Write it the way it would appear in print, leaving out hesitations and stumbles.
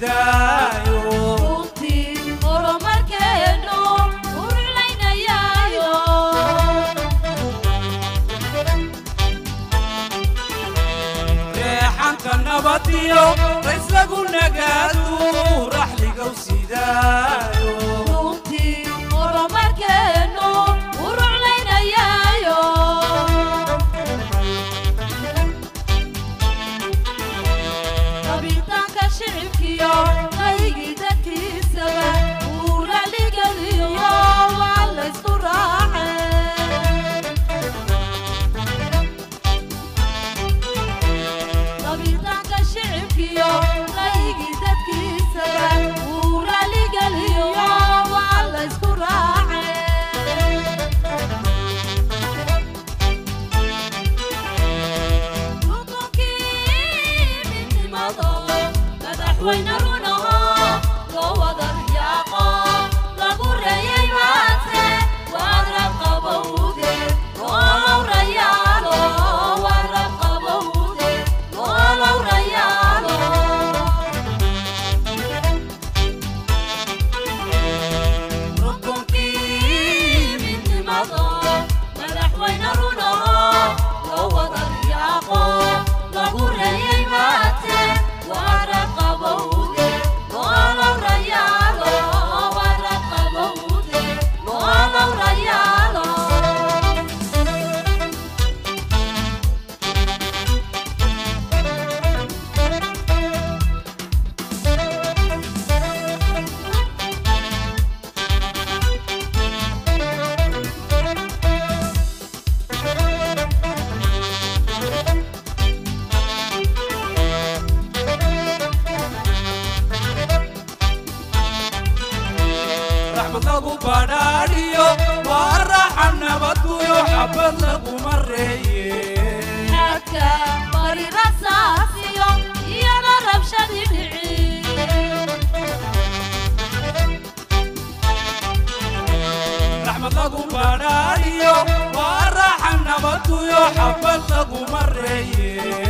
sidaayo runtii horumarkeenu urulaynayaayo reexanka nabadiyo raislagu nagaadu raxligow sidaayo runtii horumarkeenu urulaynayaayo rabitaanka shicibkiyo qaygii dadkiisaba uu racligeliyo waa laysku raacay rabitaanka shicibkiyo qaygii dadkiisaba uu racligeliyo waa laysku raacay madaxweyne runaho loo wada riyaaqo lagu reeyay maante waad rabqabowde loolow rayaalo waad rabqabowde loolow rayaalo rukunkii midnimado madaxweyne runaho loo wada riyaaqo lagu reeyay maante waad rabqabowde loolow rayaalo waad rabqabowde loolow rayaalo رحمة لغو باداريو وراحة نبطيو حبت لغو مريي حكا بري رصاصيو يانا ربشة دبعي رحمة لغو باداريو وراحة نبطيو حبت لغو مريي